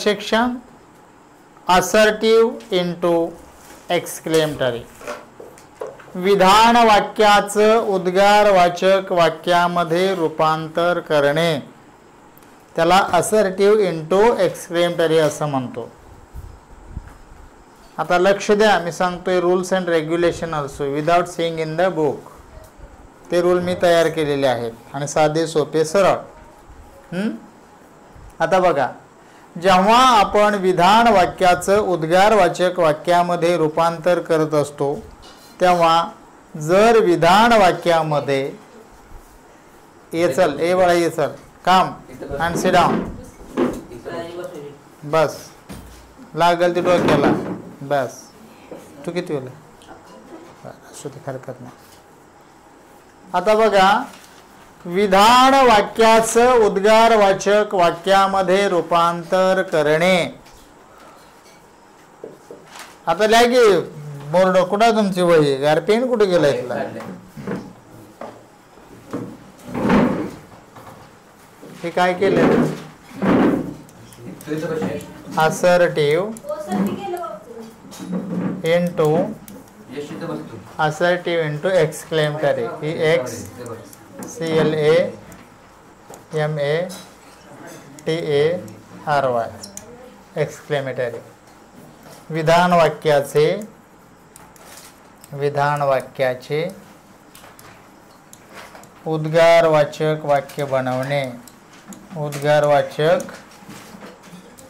Section assertive into exclamatory. विधान वाक्याचं उद्गारवाचक वाक्यामध्ये रूपांतर करणे त्याला असर्टिव्ह इनटू एक्सक्लेमेटरी असं म्हणतो. आता लक्ष द्या, मी सांगतोय rules and regulation also without seeing in the book. ते रूल मी तयार केलेले आहेत आणि साधे सोपे सरळ. आता बघा, जेव्हा आपण विधान वाक्याचं उद्गारवाचक वाक्यामध्ये रूपांतर करत असतो तेव्हा जर विधान वाक्यामध्ये ये चल ए बळा ये चल काम आणि सिट डाऊन बस लागल ते डोक्याला बस तू किती वेळा असू दे हरकत नाही. आता बघा, विधान वाक्याचं उद्गारवाचक वाक्यामध्ये रूपांतर करणे. आता लागे बोर्ड कुठं तुमची वही यार पेन कुठे गेलाय तुला? हे काय केलं? Assertive into exclamatory. ही एक्स CLAMATARY एक्सक्लेमेटरी. विधान वाक्याचे उद्गारवाचक वाक्य बनवणे. उद्गारवाचक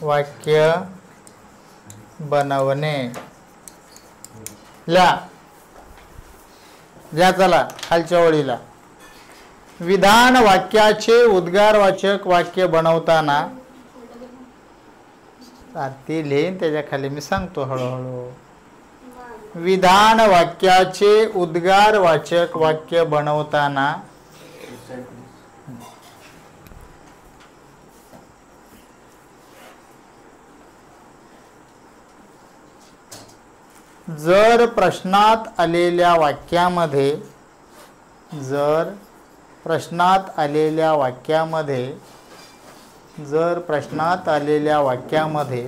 वाक्य बनवणे. जा चला खालच्या ओळीला. विधान वाक्याचे उद्गारवाचक वाक्य बनवताना ते लिहिन त्याच्या खाली मी सांगतो हळूहळू. विधान वाक्याचे उद्गारवाचक वाक्य बनवताना जर प्रश्नात आलेल्या वाक्यामध्ये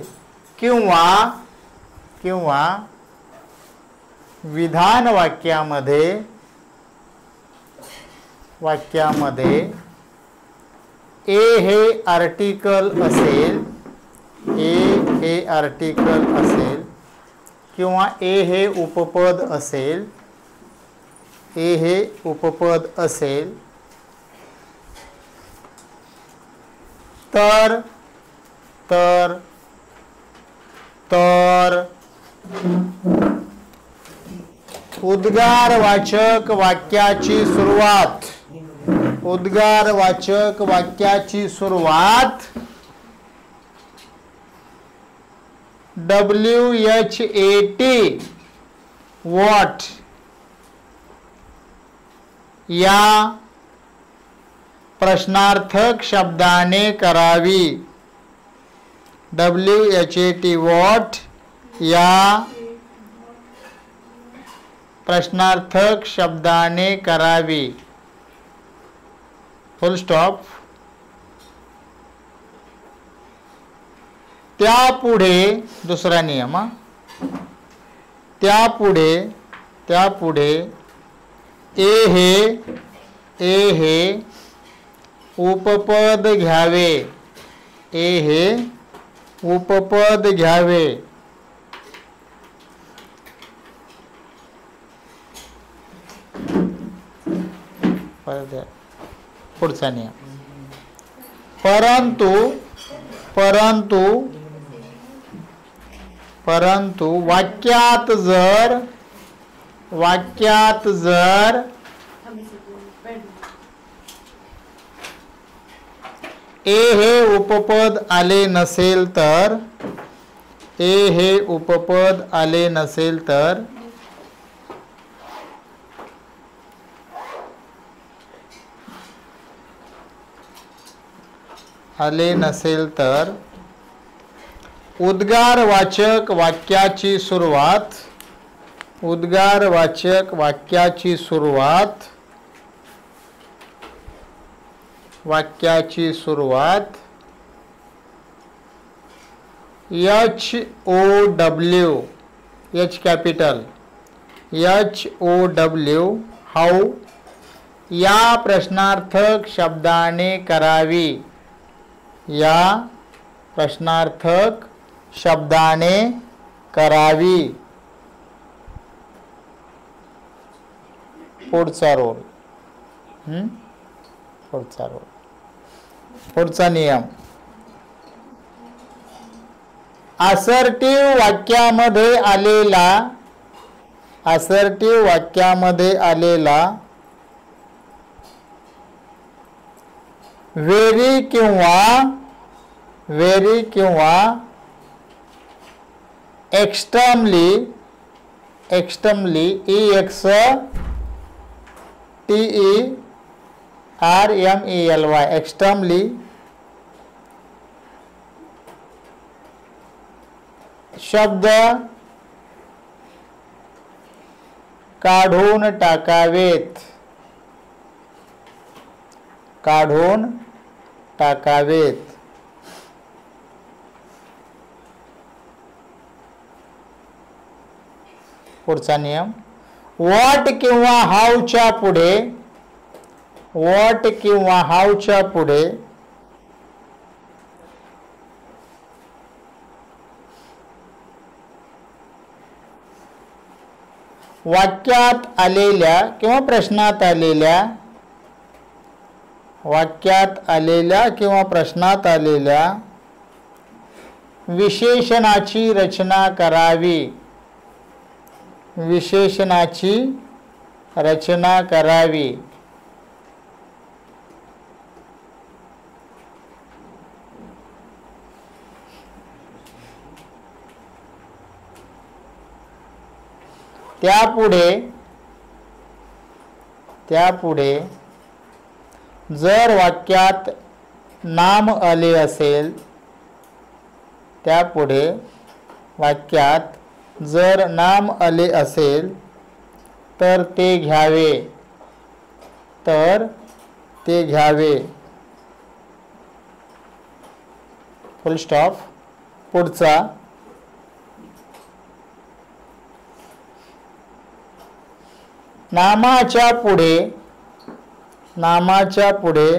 किंवा विधान वाक्यामध्ये ए हे आर्टिकल असेल किंवा ए हे उपपद असेल तर उद्गारवाचक वाक्याची सुरुवात WHAT व्हॉट या प्रश्नार्थक शब्दाने करावी. WHAT व्हॉट या प्रश्नार्थक शब्दाने करावी. फुल स्टॉप. त्यापुढे दुसरा नियम. त्यापुढे ए हे उपपद घ्यावे. पुढचा नियम. परंतु वाक्यात जर ए हे उपपद आले नसेल तर उद्गारवाचक वाक्याची सुरुवात HOW, H capital, HOW, how या प्रश्नार्थक शब्दाने करावी, या प्रश्नार्थक शब्दाने करावी. पुढचा रोल, पुढचा नियम. असर्टिव्ह वाक्यामध्ये आलेला व्हेरी किंवा एक्स्ट्रीमली, EXTERMELY, एक्स्ट्रीमली शब्द काढून टाकावेत, पुढचा नियम. व्हॉट किंवा हाऊच्या पुढे वाक्यात आलेल्या किंवा प्रश्नात आलेल्या विशेषणाची रचना करावी. त्यापुढे जर वाक्यात नाम आले असेल, तर ते घ्यावे. फुल स्टॉप. पुढचा. नामाच्या पुढे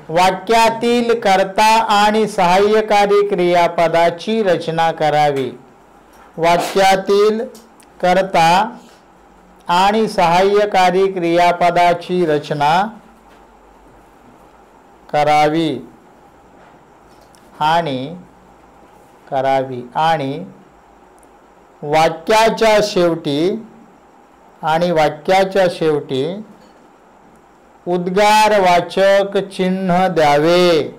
वाक्यातील कर्ता आणि सहाय्यकारी क्रियापदाची रचना करावी. वाक्यातील कर्ता आणि सहाय्यकारी क्रियापदाची रचना करावी आणि वाक्याच्या शेवटी उद्गारवाचक चिन्ह द्यावे.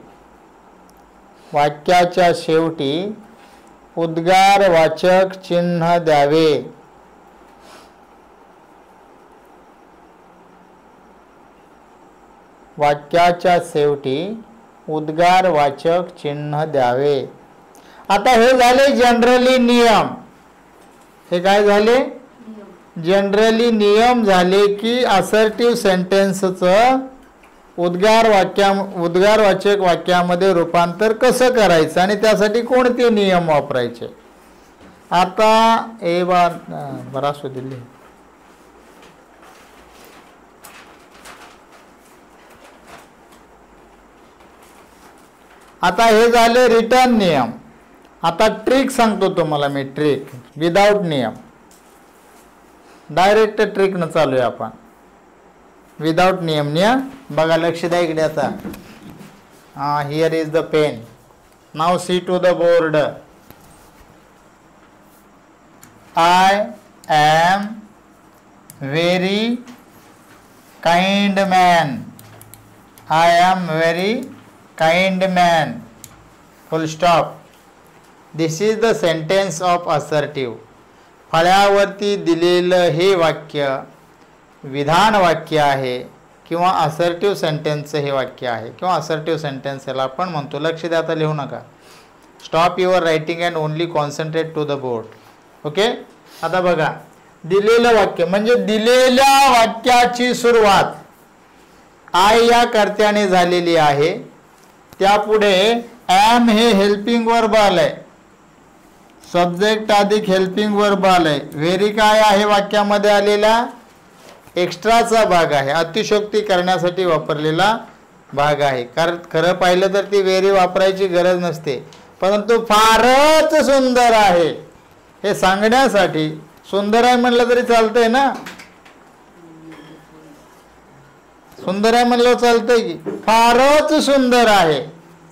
वाक्याच्या शेवटी उद्गारवाचक चिन्ह द्यावे. वाक्याच्या शेवटी उद्गारवाचक चिन्ह द्यावे. आता हे झाले जनरली नियम. हे काय झाले? जनरली नियम झाले की असर्टिव्ह सेंटेन्सचं उद्गारवाचक वाक्यामध्ये रूपांतर कसं करायचं आणि त्यासाठी कोणते नियम वापरायचे. आता बराच दिले. आता हे झाले रिटर्न नियम. आता ट्रिक सांगतो तुम्हाला मी. ट्रिक विदाउट नियम, डायरेक्ट ट्रिक न चालूया आपण. विदाउट नियम बघा, लक्ष द्या इकडे. आता here is the pen. Now see to the board. I am very kind man. I am very kind man. Full stop. This is the sentence of assertive. फळ्यावरती दिलेलं हे वाक्य विधान वाक्य आहे किंवा असर्टिव्ह सेंटेन्स हे वाक्य आहे किंवा असर्टिव्ह सेंटेन्स याला आपण म्हणतो. लक्ष द्या. आता लिहू नका. Stop your writing and only concentrate to the board. Okay. आता बघा, दिलेलं वाक्य म्हणजे दिलेल्या वाक्याची सुरुवात आय या कर्त्याने झालेली आहे. त्यापुढे एम हे हेल्पिंग वर्ब आलंय, सब्जेक्ट अधिक हेल्पिंग वर्ब आलंय. व्हेरी काय आहे वाक्यामध्ये आलेला? एक्स्ट्राचा भाग आहे, अतिशयोक्ती करण्यासाठी वापरलेला भाग आहे. कारण खरं पाहिलं तर ती व्हेरी वापरायची गरज नसते, परंतु फारच सुंदर आहे हे सांगण्यासाठी. सुंदर आहे म्हणलं तरी चालतंय ना, सुंदर आहे म्हणलं चालतंय की. फारच सुंदर आहे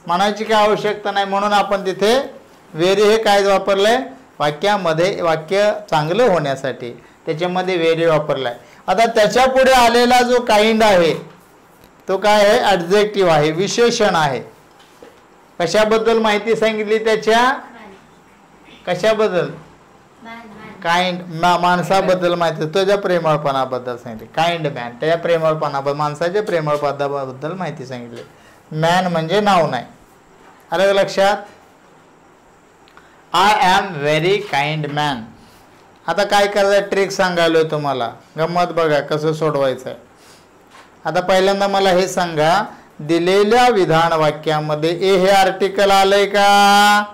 म्हणायची काय आवश्यकता नाही, म्हणून आपण तिथे व्हेरी हे काय वापरलंय वाक्यामध्ये, वाक्य चांगलं होण्यासाठी त्याच्यामध्ये व्हेरी वापरलाय. आता त्याच्या पुढे आलेला जो काइंड आहे तो काय आहे? ॲडजेक्टिव्ह आहे, विशेषण आहे. कशाबद्दल माहिती सांगितली? त्याच्या कशाबद्दल? काइंड, माणसाबद्दल माहिती, त्याच्या प्रेमळपणाबद्दल सांगितले. काइंड मॅन, त्याच्या प्रेमळपणाबद्दल, माणसाच्या प्रेमळपणाबद्दल माहिती सांगितली. मॅन म्हणजे नाव नाही. आलं लक्षात? I am very kind man. आता काय करायचं? ट्रिक सांगायलोय तुम्हाला, गंमत बघा कसं सोडवायचं आहे. आता पहिल्यांदा मला हे सांगा, दिलेल्या विधान वाक्यामध्ये ए हे आर्टिकल आलंय का?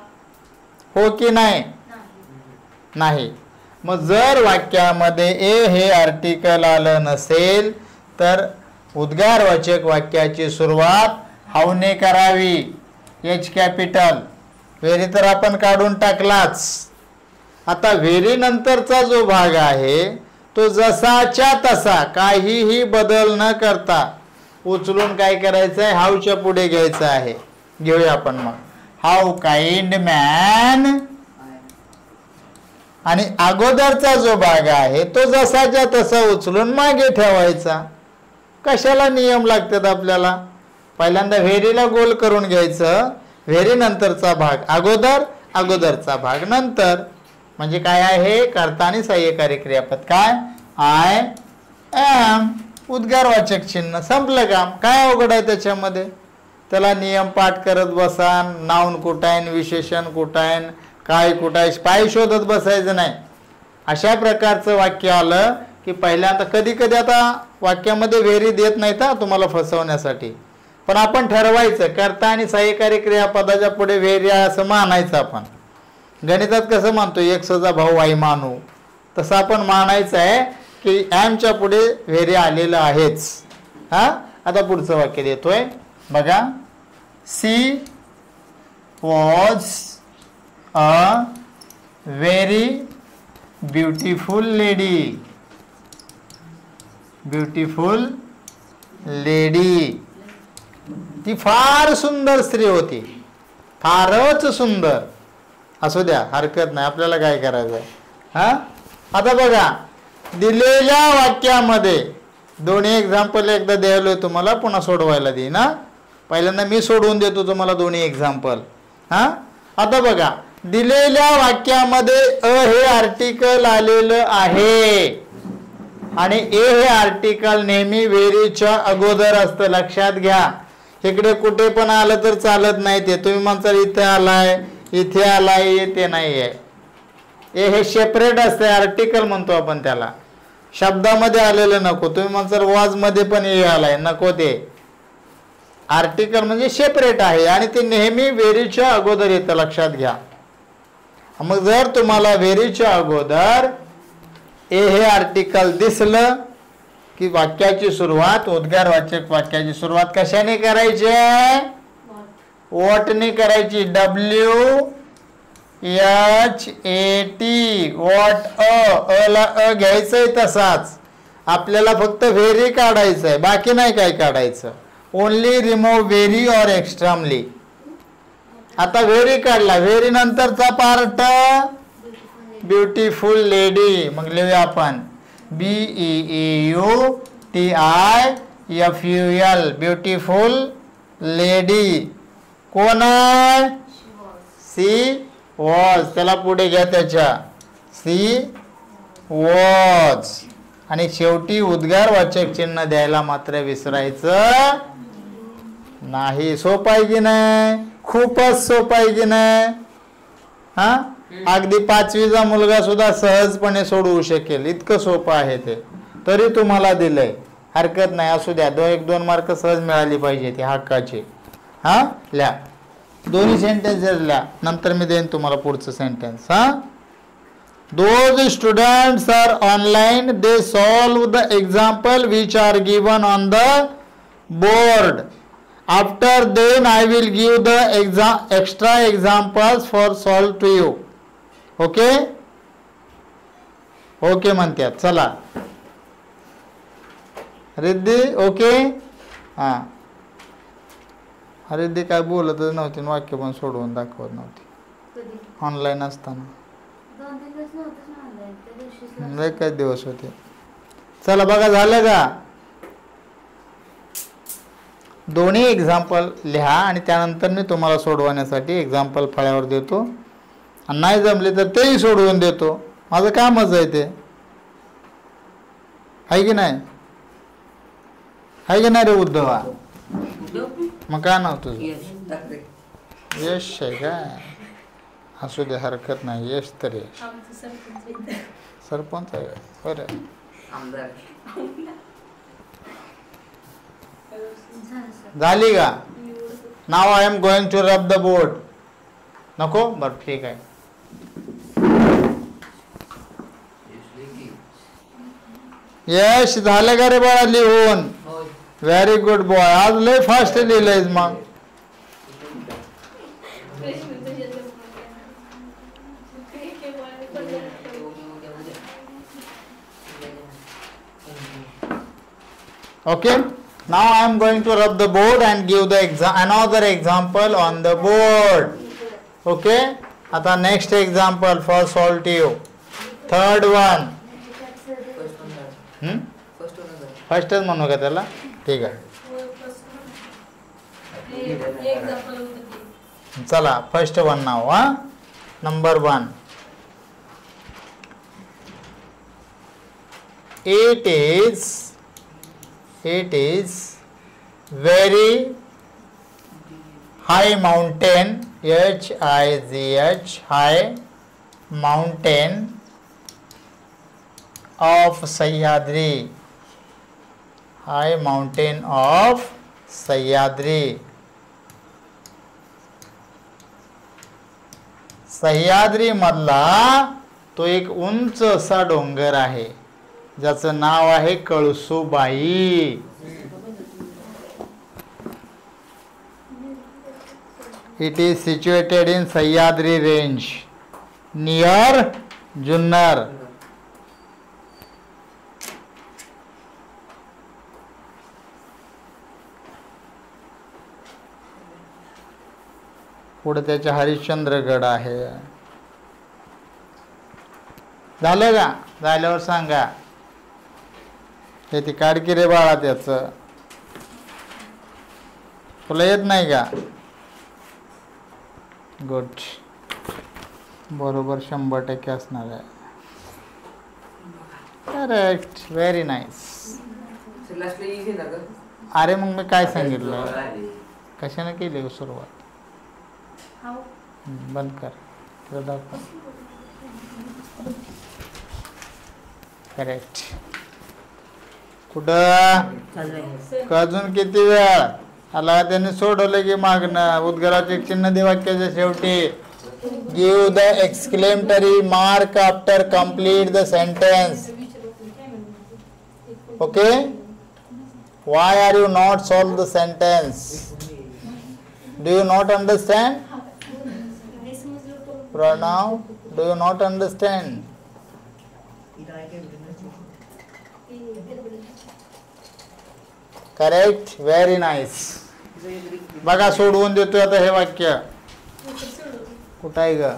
हो की नाही? नाही. मग जर वाक्यामध्ये ए हे आर्टिकल आलं नसेल तर उद्गारवाचक वाक्याची सुरुवात हावने करावी. H capital. व्हेरी तर आपण काढून टाकलाच. आता व्हेरी नंतरचा जो भाग आहे तो जसाच्या तसा काहीही बदल न करता उचलून काय करायचं आहे? हाऊच्या पुढे घ्यायचं आहे. घेऊया आपण मग. हाऊ काइंड मॅन, आणि अगोदरचा जो भाग आहे तो जसाच्या तसा उचलून मागे ठेवायचा. कशाला नियम लागतात आपल्याला? पहिल्यांदा व्हेरीला गोल करून घ्यायचं, व्हेरी नंतरचा भाग अगोदर, अगोदरचा भाग नंतर. म्हणजे काय आहे? कर्ता आणि सहाय्यकारी क्रियापद. काय? आय एम, उद्गारवाचक चिन्ह, संपलं काम. काय अवघड आहे त्याच्यामध्ये? त्याला नियम पाठ करत बसा, नाउन कुठायन, विशेषण कुठायन, काय कुठाय, पाय शोधत बसायचं नाही. अशा प्रकारचं वाक्य आलं की पहिल्यांदा, कधी कधी आता वाक्यामध्ये व्हेरी देत नाही का तुम्हाला फसवण्यासाठी, पण आपण ठरवायचं कर्ता आणि सहाय्यकारी क्रियापदाच्या पुढे व्हेरी आहे असं मानायचं. आपण गणितात कसं मानतो, एक्सचा भाऊ वाई मानू, तसं आपण मानायचं आहे की एमच्या पुढे व्हेरी आलेलं आहेच. हा, आता पुढचं वाक्य देतोय बघा. She was a very beautiful lady. Beautiful lady, ती फार सुंदर स्त्री होती. फारच सुंदर असू द्या, हरकत नाही, आपल्याला काय करायचं आहे. हा, आता बघा दिलेल्या वाक्यामध्ये दोन्ही एक्झाम्पल एकदा द्यायलोय तुम्हाला, पुन्हा सोडवायला देईन. ना पहिल्यांदा मी सोडवून देतो तुम्हाला दोन्ही एक्झाम्पल. हा, आता बघा दिलेल्या वाक्यामध्ये अ हे आर्टिकल आलेलं आहे आणि ए हे आर्टिकल नेहमी व्हेरीच्या अगोदर असतं, लक्षात घ्या. इकडे कुठे पण आलं तर चालत नाही. ते तुम्ही म्हणता इथे आलाय, इथे आलाय, इथे नाही आहे. ए हे सेपरेट असते, आर्टिकल म्हणतो आपण त्याला. शब्दामध्ये आलेलं नको. तुम्ही म्हणता वॉज मध्ये पण ए आलाय, नको. ते आर्टिकल म्हणजे सेपरेट आहे आणि ते नेहमी व्हेरीच्या अगोदर येतं, लक्षात घ्या. मग जर तुम्हाला व्हेरीच्या अगोदर ए हे आर्टिकल दिसलं की वाक्याची सुरुवात, उद्गारवाचक वाक्याची सुरुवात कशाने करायची? वॉटने करायची. WHAT, what. अ ला अ घ्यायचंय तसाच. आपल्याला फक्त व्हेरी काढायचं आहे, बाकी नाही काय काढायचं. Only remove very or extremely. आता व्हेरी काढला, व्हेरी नंतरचा पार्ट ब्युटिफुल लेडी. मग लिहूया आपण BEAUTIFUL, ब्युटिफुल लेडी. कोण आहे? She was. त्याला पुढे घ्या त्याच्या, सी वॉज. आणि शेवटी उद्गारवाचक चिन्ह द्यायला मात्र विसरायचं नाही. सोपं आहे की नाही? खूपच सोपं आहे की नाही? हा, अगदी 5वीचा मुलगा सुद्धा सहजपणे सोडवू शकेल, इतकं सोपं आहे ते. तरी तुम्हाला दिलंय, हरकत नाही, असू द्या. 1-2 मार्क सहज मिळाली पाहिजे ती हक्काची. हा, लिहा. दोन्ही सेंटेन्स लिहा, नंतर मी देईन तुम्हाला पुढचं सेंटेन्स. हा, those students are online, they solve the example which are given on the board. After then I will give the extra examples for solve to you. Okay? Okay म्हणतात. चला रिद्धी ओके. हां, रिद्धी काय बोलतच नव्हती, वाक्य पण सोडवून दाखवत नव्हती ऑनलाईन असताना. काय दिवस होते. चला बघा, झालं का? दोन्ही एक्झाम्पल लिहा आणि त्यानंतर मी तुम्हाला सोडवण्यासाठी एक्झाम्पल फळ्यावर देतो, आणि नाही जमले तर तेही सोडवून देतो. माझं कामच आहे ते, आहे की नाही? आहे की नाही रे उद्धवा? मग काय नाव तुझं? यश आहे काय? असू दे, हरकत नाही. यश तर यश. सरपंच आहे बरं. झाली का? नाव I am going to rub the board. नको? बरं ठीक आहे. यश झालं का रे बाळा लिहून? Very good boy. आज लय फास्ट लिहिलंयस मग. Okay, now I am going to rub the board and give the another example on the board. Okay, आता next example for solve to you. Third one. फर्स्टच म्हणू का त्याला? ठीक आहे. चला फर्स्ट वन नाव. हा, number 1. It is very high mountain, HIGH, high mountain of Sahyadri. High mountain of Sahyadri. Sahyadri मधला तो एक उंच असा डोंगर आहे ज्याचं नाव आहे Kalsubai. It is situated in Sahyadri range near Junnar. पुढे त्याचे हरिश्चंद्रगड आहे. झालं का? झाल्यावर सांगा. हे ती काडकी रे बाळा, त्याच तुला येत नाही का? गुड, बरोबर 100% असणार आहे. Correct, very nice. अरे मग मी काय सांगितलं? कशाने केली सुरुवात? बंद कर. करेक्ट. कुठं अजून किती वेळ आला? त्यांनी सोडवलं की मागणं उद्गाराचे चिन्ह दे वाक्याच्या शेवटी. Give the exclamatory mark after complete the sentence. Okay, why are you not solve the sentence? Do you not understand? Pranav, do you not understand? Correct, very nice. बघा सोडवून देतोय आता हे वाक्य. कुठं आहे ग?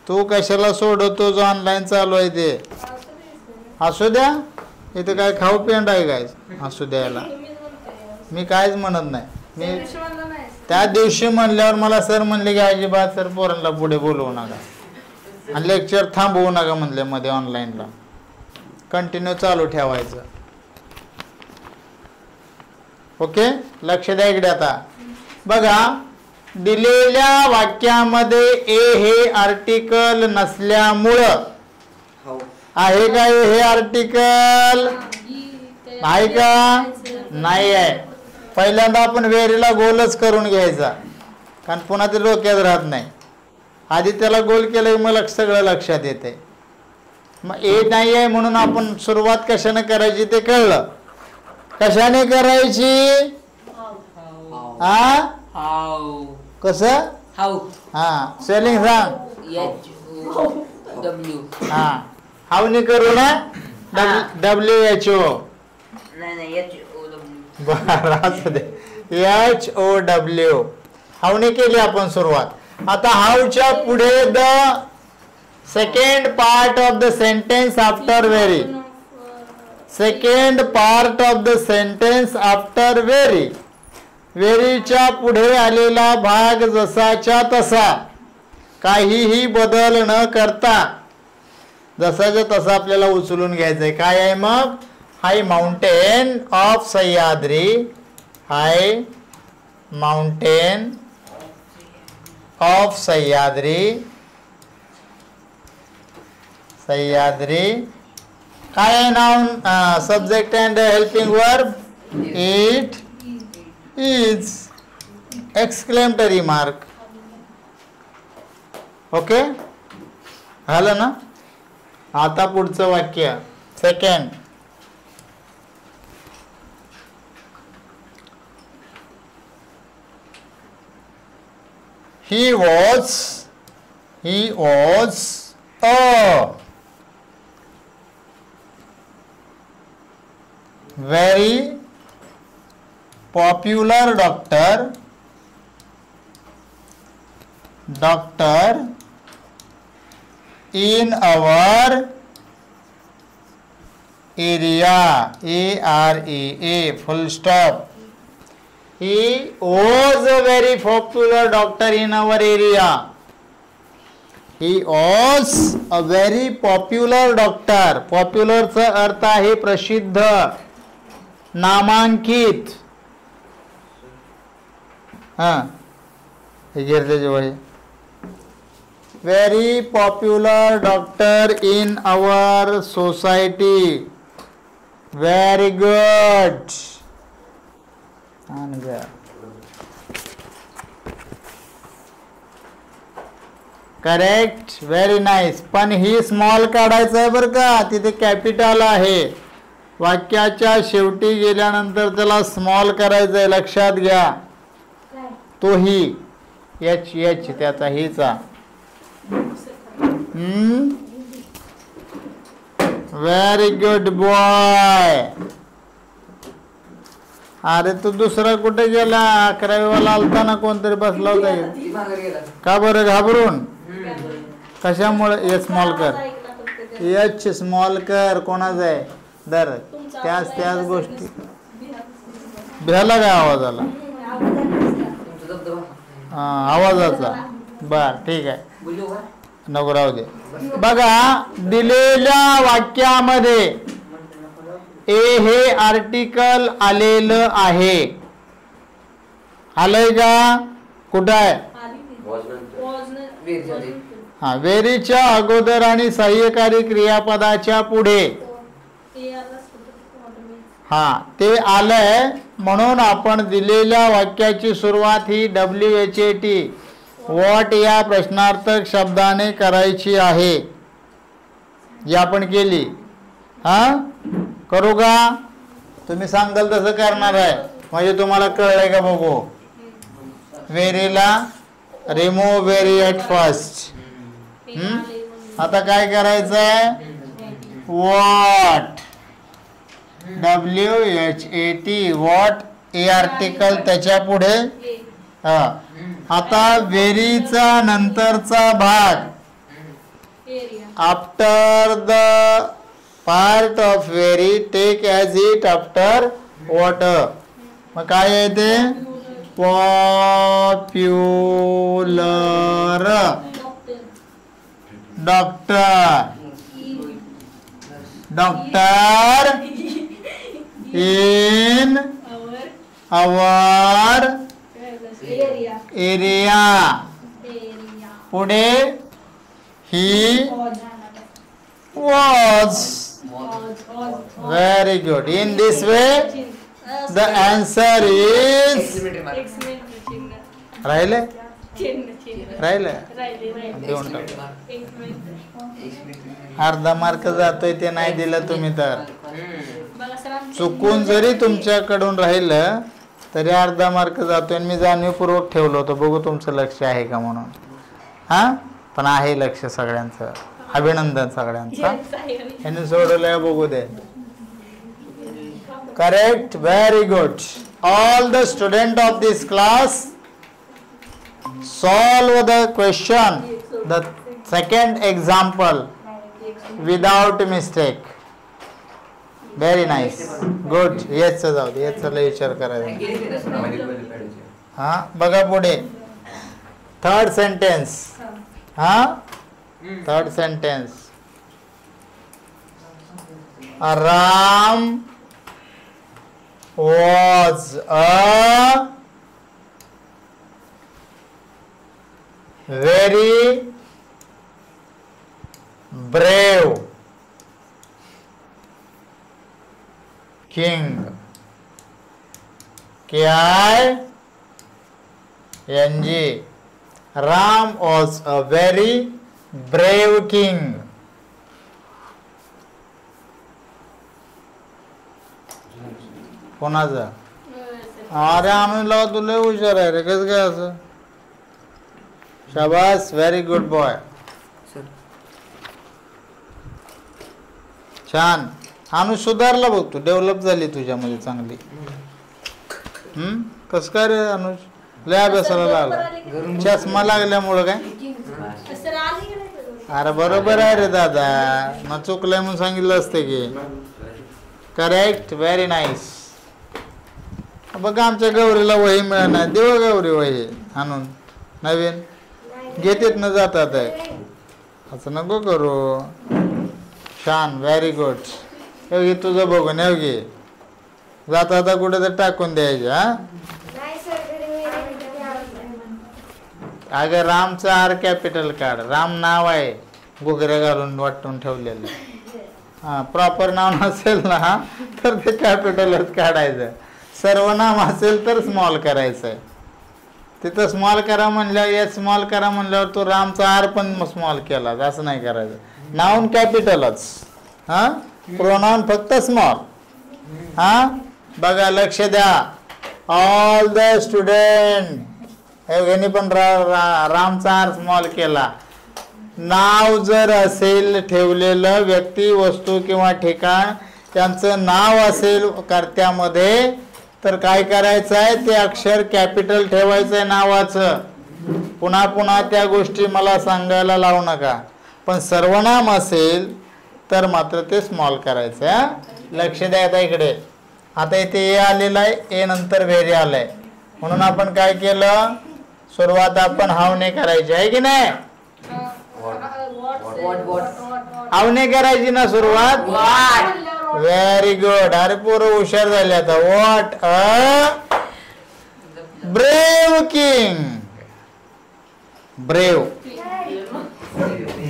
तू कशाला सोडवतो? जो ऑनलाईन चालू आहे ते. असू द्या, इथे काय खाऊ पेंड आहे काय? असू द्यायला मी काहीच म्हणत नाही. मी त्या दिवशी म्हणल्यावर मला सर म्हणले की अजिबात सर पोरांना पुढे बोलवू नका आणि लेक्चर थांबवू नका म्हणले मध्ये. ऑनलाईनला कंटिन्यू चालू ठेवायचं. ओके, लक्ष द्या इकडे. आता बघा, दिलेल्या वाक्यामध्ये ए हे आर्टिकल नसल्यामुळं आहे का हे आर्टिकल? आहे का? नाही आहे. पहिल्यांदा आपण वेरीला गोलच करून घ्यायचा. कारण पुन्हा ते डोक्यात राहत नाही. आधी त्याला गोल केलं की मग सगळं लक्षात येते. मग ए नाही आहे म्हणून आपण सुरुवात कशाने करायची ते कळलं. कशाने करायची? कसं? हा स्पेलिंग सांग. हा हावने करू ना. WHO बरं असू दे. HOW हावने केली आपण सुरुवात. आता हावच्या पुढे the second part of the sentence after very. Second part of the sentence after very. व्हेरीच्या पुढे आलेला भाग जसाच्या तसा काहीही बदल न करता जसाच्या तसा आपल्याला उचलून घ्यायचंय. काय आहे मग? High mountain of Sahyadri. High mountain of Sahyadri. Sahyadri काय आहे noun? Subject and helping verb. It is. Exclamatory mark. Okay झालं ना. आता पुढचं वाक्य second. He was a very popular doctor in our area. AREA full stop. He was a very popular doctor in our area. He was a very popular doctor. Popular चा अर्थ आहे प्रसिद्ध, नामांकित. हा हे घेतले जवळ. Very popular doctor in our society. Very good. Correct. Very nice. पण ही स्मॉल काढायचं आहे बरं का. तिथे कॅपिटल आहे. वाक्याच्या शेवटी गेल्यानंतर त्याला स्मॉल करायचं आहे. लक्षात घ्या. तो ही एच त्याचा हिचा. Very good boy. अरे तू दुसरा कुठे गेला? 11वी वाला आलता ना कोणतरी बसला होता. का बरं घाबरून? कशामुळे? एच स्मॉल कर. एच स्मॉल कर. कोणाचं आहे? दर त्याच गोष्टी भ्याला काय आवाज आला? आवाजाचा. बर ठीक आहे नको राहू दे. बघा दिलेल्या वाक्यामध्ये ए हे आर्टिकल आलेलं आहे. आलंय का? कुठं आहे? हा व्हेरीच्या अगोदर आणि सहाय्यकारी क्रियापदाच्या पुढे. हा ते आलंय म्हणून आपण दिलेल्या वाक्याची सुरुवात ही WHAT व्हॉट या प्रश्नार्थक शब्दाने करायची आहे. जी आपण केली. हा करू का? तुम्ही सांगाल तसं करणार आहे. म्हणजे तुम्हाला कळलंय का बघू. व्हेरीला रिमूव्ह व्हेरी ॲट फर्स्ट. आता काय करायचं आहे? What WHAT what a article त्याच्या पुढे. आता व्हेरीचा नंतरचा भाग after the part of very take as it after what. मग काय आहे ते? Popular doctor. Doctor in our area. पुढे ही was. Very good. In this way the answer is राहिले. राहिलं देऊन टाक. अर्धा मार्क जातोय ते नाही दिलं तुम्ही तर. चुकून जरी तुमच्याकडून राहिलं तरी अर्धा मार्क जातोय. मी जाणीवपूर्वक ठेवलं होतं बघू तुमचं लक्ष आहे का म्हणून. हां पण आहे लक्ष सगळ्यांचं. अभिनंदन सगळ्यांचं. यांनी सोडवलंय बघू दे. Correct. Very good. All the student of this class solve the question, the second example without mistake. Very nice. Good. yes जाऊ दे. yes ला विचार करायचा. हा बघा पुढे. Third sentence. हा third sentence. Ram was a very brave king. K-I-N-G. Ram was a very brave king. कोणाचा? अरे आम्ही तुला हुशार आहे रे. कसं काय असं? शाबास. Very good boy. छान. अनुज सुधारला बघ तू. डेव्हलप झाली तुझ्यामध्ये चांगली. कस काय रे अनुज? लय अभ्यासाला लागला. चष्मा लागल्यामुळं काय? अरे बरोबर आहे रे दादा. मग चुकलंय म्हणून सांगितलं असते की. करेक्ट. Very nice. बघा आमच्या गौरीला वही मिळणार. देव गौरी वही आणून नवीन घेतेत न जातात आहे. असं नको करू. छान. Very good. योगी तुझं बघून योगी जाता आता कुठे तर टाकून द्यायचे. हा अगं रामचं आर कॅपिटल काढ. राम नाव आहे गुगऱ्या घालून वाटून ठेवलेलं. हां प्रॉपर नाव नसेल ना तर ते कॅपिटलच काढायचं. सर्वनाम असेल तर स्मॉल करायचं आहे. तिथं स्मॉल करा म्हणल्यावर एस स्मॉल करा म्हणल्यावर तो रामचा आर पण स्मॉल केला. असं नाही करायचं. नाऊन कॅपिटलच. हां प्रोनाउन फक्त स्मॉल. हां बघा लक्ष द्या. ऑल द स्टुडंट यांनी पण रामचा आर स्मॉल केला. नाव जर असेल ठेवलेलं व्यक्ती वस्तू किंवा ठिकाण त्यांचं नाव असेल कर्त्यामध्ये तर काय करायचं आहे? ते अक्षर कॅपिटल ठेवायचं आहे नावाचं. पुन्हा पुन्हा त्या गोष्टी मला सांगायला लावू नका. पण सर्वनाम असेल तर मात्र ते स्मॉल करायचं आहे. लक्ष द्या आता इकडे. आता इथे ए आलेलं आहे. ए नंतर व्हेरी आलंय म्हणून आपण काय केलं? सुरुवात आपण हावने करायची आहे की नाही? हावने करायची ना सुरुवात. Very good. अरे पोरं हुशार झाले आता. What a brave king. Brave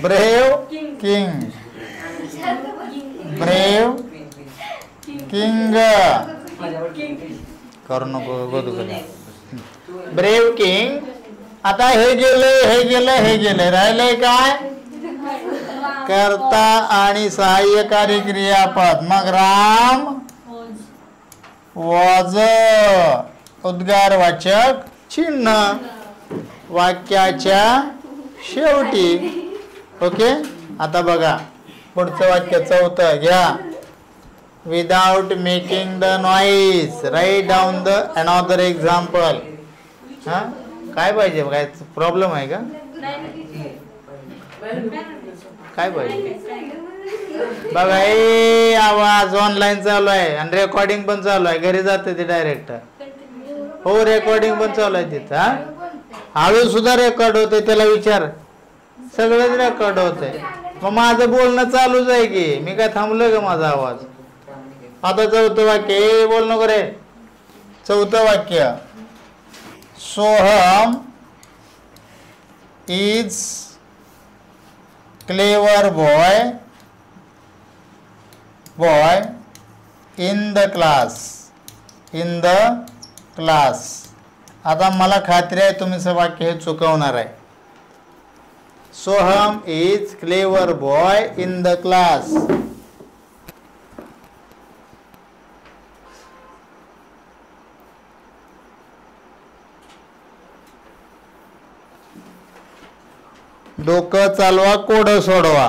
brave king. Brave king करू नको. Brave king. आता हे गेले राहिलंय काय? कर्ता आणि सहाय्यकारी क्रियापद. मग राम वॉज उद्गारवाचक चिन्ह वाक्याच्या शेवटी. ओके. आता बघा पुढचं वाक्य चौथं घ्या. Without making the noise write down the another example. हा काय पाहिजे? काय प्रॉब्लेम आहे का? काय पाहिजे बघा. ए आवाज ऑनलाईन चालू आहे आणि रेकॉर्डिंग पण चालू आहे. घरी जाते ते डायरेक्ट. हो रेकॉर्डिंग पण चालू आहे तिथं. हा हळू सुद्धा रेकॉर्ड होते. त्याला विचार. सगळंच रेकॉर्ड होतंय. मग माझं बोलणं चालूच आहे की. मी काय थांबलोय का माझा आवाज? आता चौथं वाक्य. ए बोल नको रे. चौथं वाक्य. Soham is clever boy in the class आता मला खात्री आहे तुम्ही वाक्य हे चुकवणार आहे. Soham is clever boy in the class. डोकं चालवा, कोड सोडवा.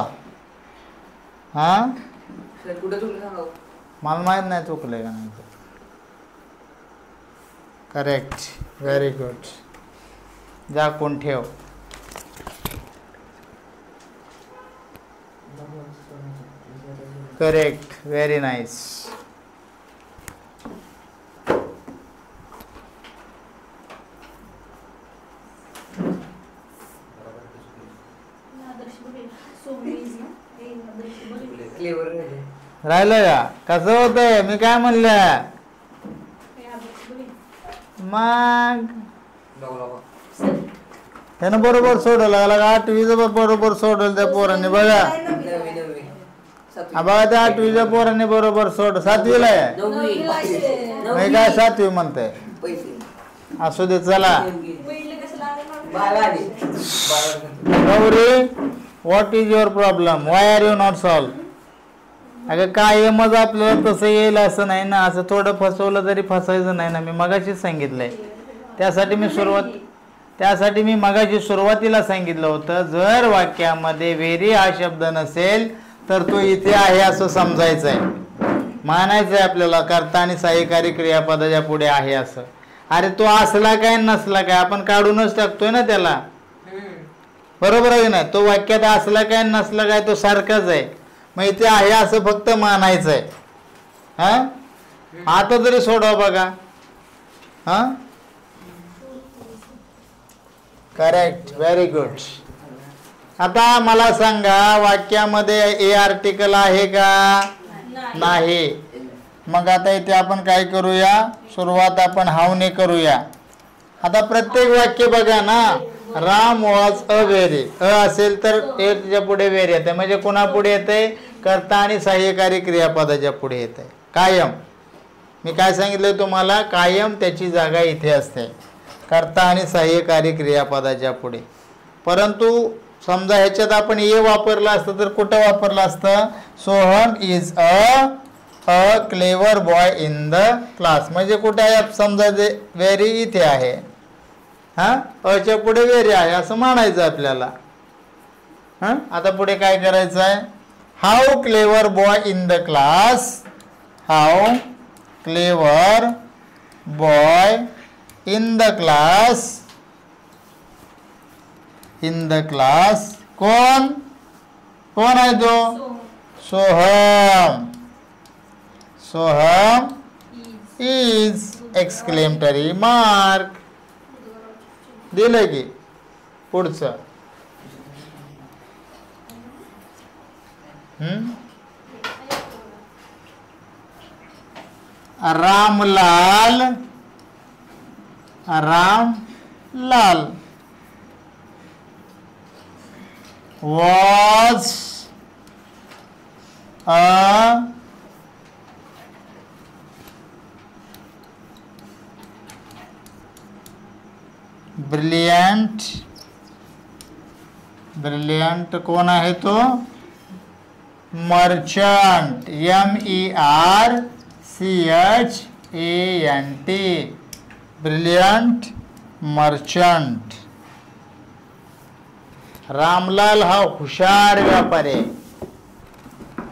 हा मला माहित नाही चुकलंय का नाही. Correct, very good. झाकून ठेव. Correct, very nice. राहिलं का? कसं होतंय? मी काय म्हणलं मग त्यानं बरोबर सोडवलं. 8वीचं बरोबर सोडवलं त्या पोरांनी. बघा बघा त्या 8वीच्या पोरांनी बरोबर सोड. 7वीला आहे मी काय 7वी म्हणते. असू दे चला. Gauri, what is your problem? Why are you not solve? अगं कायमच आपल्याला तसं येईल असं नाही ना. असं थोडं फसवलं तरी फसायचं नाही ना. मी मगाशीच सांगितलंय. त्यासाठी मी मगाशी सुरुवातीला सांगितलं होतं, जर वाक्यामध्ये व्हेरी हा शब्द नसेल तर तो इथे आहे असं समजायचं आहे. मानायचं आहे आपल्याला कर्ता आणि सहाय्यकारी क्रियापदाच्या पुढे आहे असं. अरे तो असला काय नसला काय आपण काढूनच टाकतोय ना त्याला. बरोबर आहे ना. तो वाक्यात असला काय नसला काय तो सारखाच आहे. मग इथे आहे असं फक्त मानायचं आहे. हा आता तरी सोडवा बघा. हा करेक्ट, व्हेरी गुड. आता मला सांगा वाक्यामध्ये ए आर्टिकल आहे का? नाही. मग आता इथे आपण काय करूया, सुरुवात आपण हावने करूया. आता प्रत्येक वाक्य बघा ना. Ram was a very. A असेल तर त्याच्या पुढे व्हेरी येते. म्हणजे कोणा पुढे येते? कर्ता आणि सहाय्यकारी क्रियापदाच्या पुढे येते कायम. मी काय सांगितलंय तुम्हाला? कायम त्याची जागा इथे असते, कर्ता आणि सहाय्यकारी क्रियापदाच्या पुढे. परंतु समजा ह्याच्यात आपण ए वापरलं असतं तर कुठं वापरलं असतं? Soham is a clever boy in the class. म्हणजे कुठे आहे? समजा व्हेरी इथे आहे. अच्या पुढे व्हेरी आहे असं म्हणायचं आपल्याला. आता पुढे काय करायचं आहे? How clever boy in the class. How clever boy in the class. In the class कोण आहे तो? Soham. Soham is exclamatory mark. दिलं की पुढचं. रामलाल was a ब्रिलियंट कोण आहे तो? Merchant. MERCHANT. Brilliant merchant. Ramlal हा हुशार व्यापारी.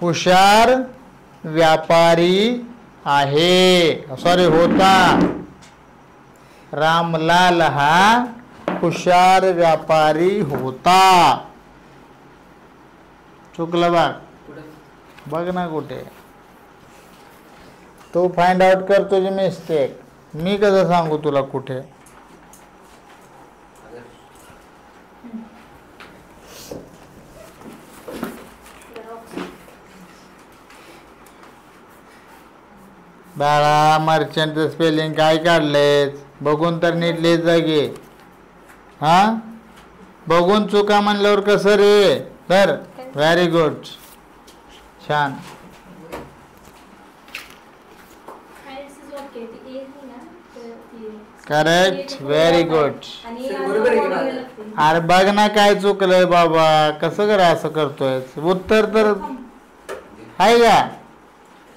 हुशार व्यापारी आहे. सॉरी होता. रामलाल हा हुशार व्यापारी होता. चुकलं बघ ना कुठे. तो फाइंड आउट कर तुझी मिस्टेक. मी कसं सांगू तुला कुठे? बाळा मर्चंटचं स्पेलिंग काय काढलेस? बघून तर नीट लिहित जा की. बघून चुका म्हणल्यावर कसं रे? तर व्हेरी गुड, छान. Correct, very good. बरोबर आहे की माझं? अरे बघ ना काय चुकलंय बाबा, कसं करा असं करतोय. उत्तर तर आहे का,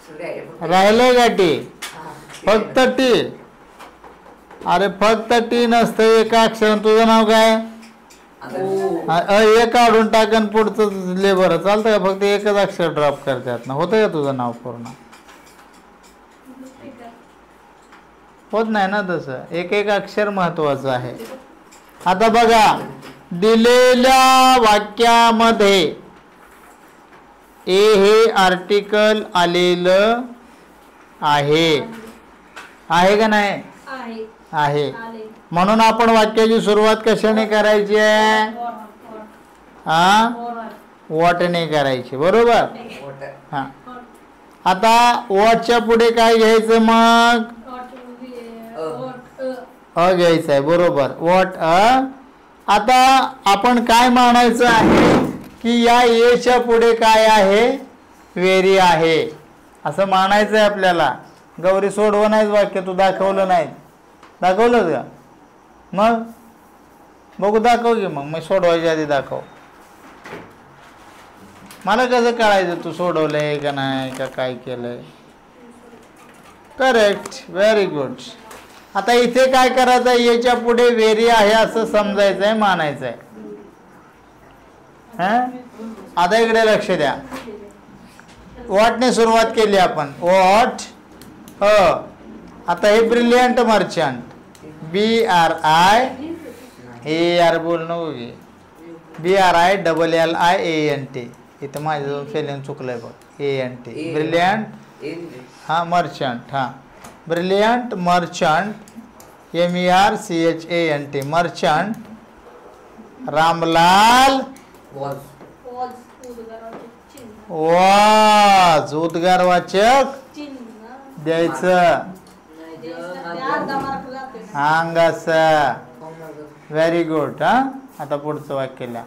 सगळे आहे फक्त. राहिलंय का टी, हा, फक्त टी. अरे फक्त टी नसतं एका अक्षर. तुझं नाव काय? आता एक काढून टाकन पुढचं लेबर चालतं का, फक्त एकच अक्षर ड्रॉप करतात ना. होतं का तुझं नाव पूर्ण? होत नाही ना तसं, एक एक अक्षर महत्वाचं आहे. आता बघा, दिलेल्या वाक्यामध्ये ए हे आर्टिकल आलेलं आहे का नाही? आहे. म्हणून आपण वाक्याची सुरुवात कशाने करायची आहे? वॉटने करायची, बरोबर. मोठं. हा, आता वॉटच्या पुढे काय घ्यायचं मग? घ्यायचं आहे, बरोबर. वॉट आता आपण काय मानायचं आहे की या एच्या पुढे काय आहे? व्हेरी आहे असं मानायचं आहे आपल्याला. गौरी सोडवं नाहीच वाक्य, तू दाखवलं नाही. दाखवलं का? मग बघू, दाखव की मग सोडवायच्या आधी दाखव. मला कसं कळायचं तू सोडवलंय का नाही, का काय केलंय? Correct, very good. आता इथे काय करायचं आहे? याच्या पुढे व्हेरी आहे असं समजायचं आहे, मानायचं आहे. आता इकडे लक्ष द्या. वॉटने सुरुवात केली आपण. वॉट आता हे ब्रिलियंट मर्चंट, BRIAR बोल नको की, BRILLIANT. इथं माझं स्पेलिंग चुकलंय बघ. ANT brilliant. हा, मर्चंट. हा, brilliant merchant, MERCHANT merchant Ramlal was उद्गारवाचक द्यायचं. अंगास. Very good. हा, आता पुढचं वाक्य लिहा.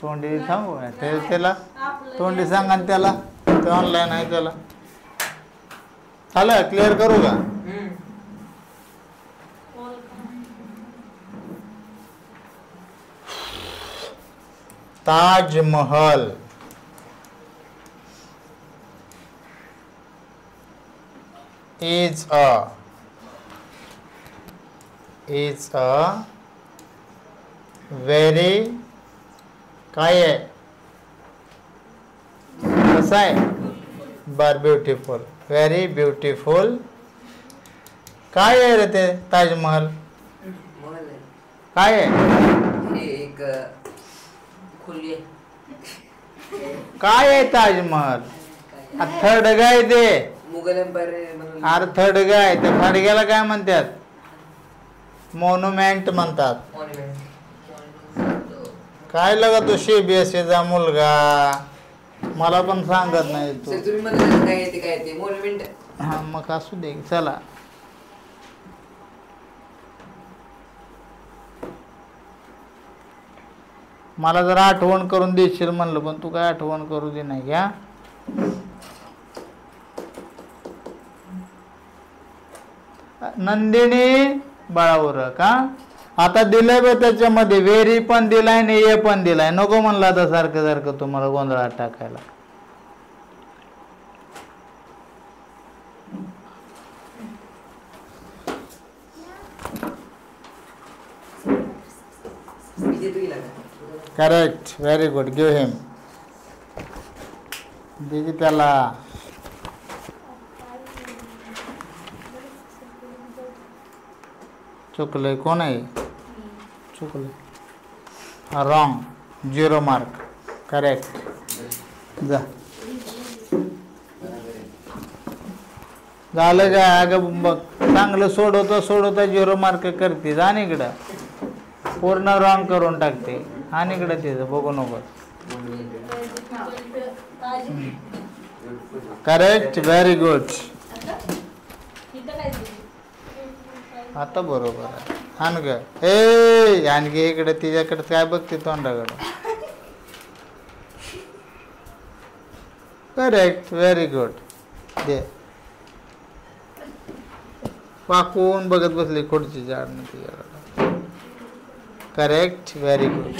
तोंडी सांगू त्याला, तोंडी सांगा त्याला, ते ऑनलाईन आहे त्याला. चालेल, क्लिअर करू का? ताजमहल is a very काय आहे? कसं आहे? Beautiful, very beautiful. काय आहे रे ते ताजमहल? काय आहे? एक खुली काय आहे ताजमहल? थर्ड गाय ते मुघल एम्पायर. अरे थर्ड गाय, त्या थडग्याला काय म्हणतात? मोन्युमेंट म्हणतात. काय लगा तू CBSE चा मुलगा, मला पण सांगत नाही तू. तुम्ही म्हणता काय येते, काय येते मोन्युमेंट. हा, मग असू दे, चला. मला जर आठवण करून देशील म्हणलं, पण तू काय आठवण करू दे नाही घ्या. नंदिनी बाळावर का? आता दिलंय बे, त्याच्यामध्ये व्हेरी पण दिलाय आणि ए पण दिलाय. नको म्हणलं आता सारखं सारखं तुम्हाला गोंधळात टाकायला. Correct, very good. गिव्ह हिम. दे त्याला. चुकलंय. कोण आहे? चुकलंय, रॉंग. 0 मार्क. करेक्ट. जा, झालं का? अगं बघ, चांगलं सोडवता 0 मार्क करते. जा इकडं, पूर्ण रॉंग करून टाकते. आणि इकडं तिथं बघू नको. Correct, very good. आता बरोबर आहे. हान ग ए, आणखी इकडे तिच्याकडे काय बघते तोंडाकडे. Correct, very good. दे. वाकून बघत बसले खुर्चीच्या आडनं तिच्याकडे. Correct, very good.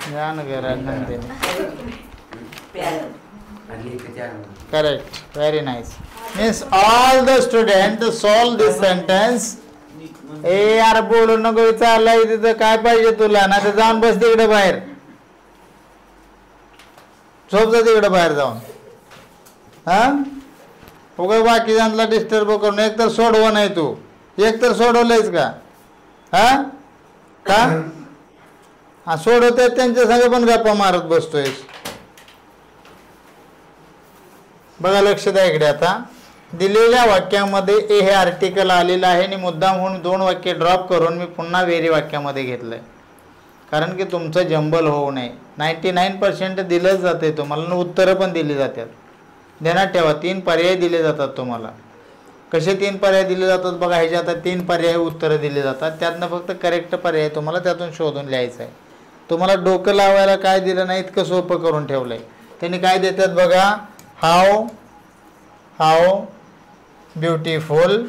ध्यान करा Nandini. Correct, very nice. Means all the students solve this sentence. ए यार बोलू नको चाललाय तिथं, काय पाहिजे तुला? ना तर जाऊन बस तिकडे बाहेर, झोप जा तिकडे बाहेर जाऊन. हा उगा बाकीच्यांना डिस्टर्ब करून. एक तर सोडव नाही तू, एक तर सोडवलंयच का? हा का हा सोडवते त्यांच्या संग पण गप्पा मारत बसतोय. बघा लक्ष द्या इकडे. आता दिलेल्या वाक्यामध्ये ए हे आर्टिकल आलेलं आहे आणि मुद्दाम म्हणून 2 वाक्य ड्रॉप करून मी पुन्हा वेरी वाक्यामध्ये घेतलंय, कारण की तुमचं जंबल होऊ नये. 99% दिलंच जाते तुम्हाला, उत्तरं पण दिली जातात. ध्यानात ठेवा 3 पर्याय दिले जातात तुम्हाला. कसे 3 पर्याय दिले जातात बघा. ह्याच्या आता 3 पर्याय उत्तरं दिले जातात, त्यातनं फक्त करेक्ट पर्याय तुम्हाला त्यातून शोधून लिहायचं आहे. तुम्हाला डोकं लावायला काय दिलं नाही, इतकं सोपं करून ठेवलंय. त्यांनी काय देतात बघा. How beautiful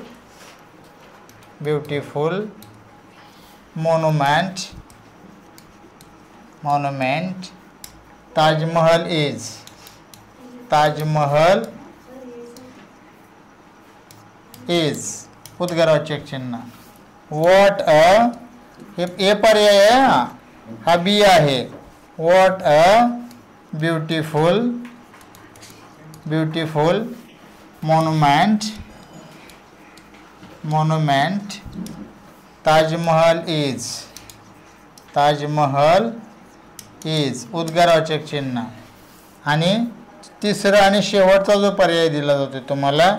monument Taj Mahal is उद्गारवाचक चिन्ह. व्हॉट हे पर्याय आहे, हा बी आहे. What a beautiful monument Taj Mahal is उद्गारवाचक चिन्ह. आणि तिसरा आणि शेवटचा जो पर्याय दिला जातो तुम्हाला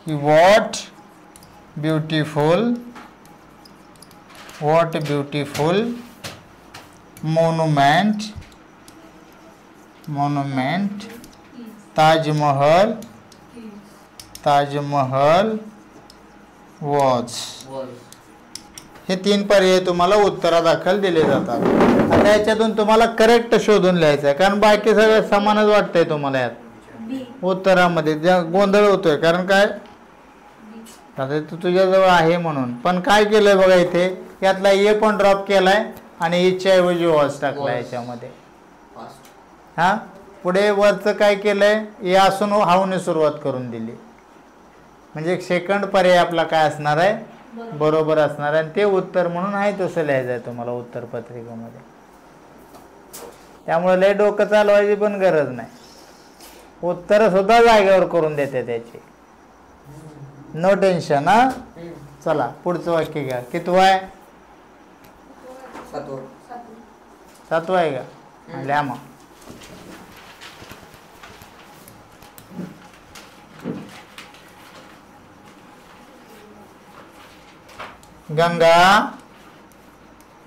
की what beautiful monument Taj Mahal was. हे 3 पर्याय तुम्हाला उत्तरादाखल दिले जातात. आता याच्यातून तुम्हाला करेक्ट शोधून लिहायचं आहे, कारण बाकी सगळं समानच वाटतंय तुम्हाला. यात उत्तरामध्ये गोंधळ होतोय, कारण काय आता तुझ्याजवळ आहे म्हणून. पण काय केलंय बघा इथे, यातला ए पण ड्रॉप केलाय आणि इच्छा ऐवजी वॉज टाकलाय याच्यामध्ये. हा पुढे वरचं काय केलंय, ए असून हाऊने सुरुवात करून दिली. म्हणजे सेकंड पर्याय आपला काय असणार आहे, बरोबर असणार आहे. आणि ते उत्तर म्हणून आहे तसं लिहायचं आहे तुम्हाला उत्तर पत्रिकेमध्ये. त्यामुळे लय डोकं चालवायची पण गरज नाही, उत्तर सुद्धा जागेवर करून देते त्याची. No tension. हा चला पुढचं वाक्य घ्या. कितवं आहे? 7वं आहे का? लिहा मग.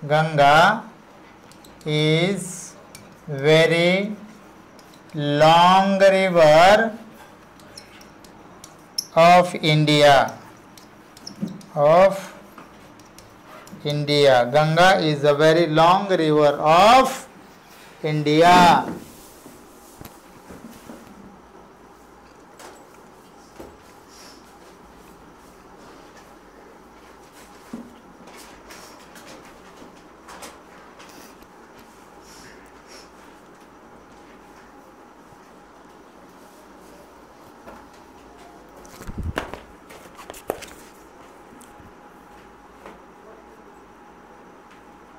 Ganga is very long river of India. Ganga is a very long river of India.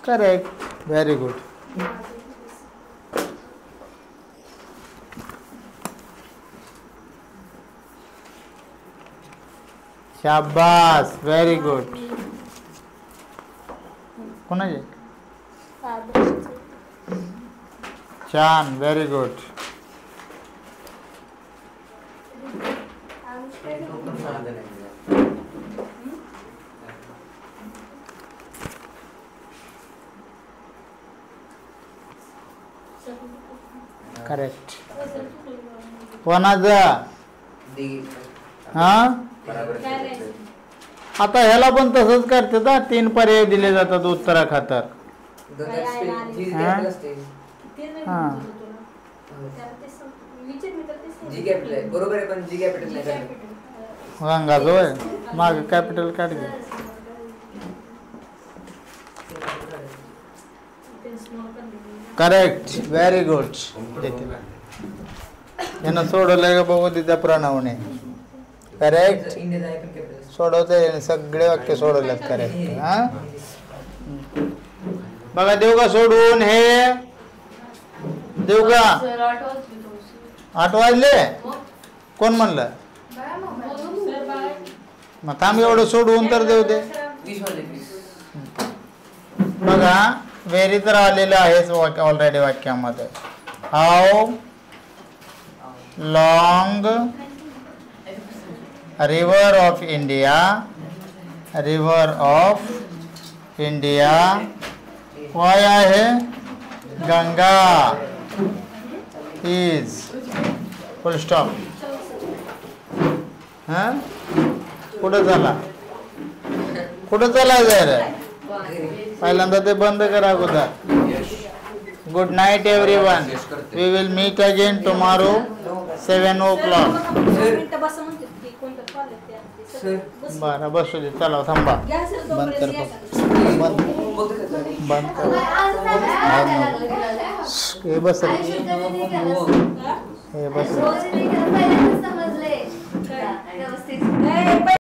Correct. Very good. शाबास. Very good. कोणाचे? छान. Very good. करेक्ट. कोणाचं? हा आता ह्याला पण तसंच करतात. 3 पर्याय दिले जातात उत्तरा खातर. गंगाजवळ माग कॅपिटल काढ घे. Correct, very good. यानं सोडवलंय का बघू तिच्या प्रणवने. करेक्ट इंडियाचा आहे पण capital. सोडवते सगळे वाक्य सोडवलेत करेक्ट. हा बघा देऊ का सोडून हे देऊ का? 8 वाजले कोण म्हणलं? मग थांब एवढं सोडवून तर देऊ दे. 20 वाजले 20. बघा व्हेरी तर आलेलं आहेच ऑलरेडी वाक्यामध्ये. How long river of India, river of India Y आहे गंगा इज फुल स्टॉप. हां कुठं झाला? कुठं चालायचं रे? पहिल्यांदा ते बंद करा अगोदर. Good night everyone. We will meet again tomorrow 7 o'clock. बरं बसू दे. चला थांबा. बंद कर बंद बंद कर. हे बस रे. हे बस.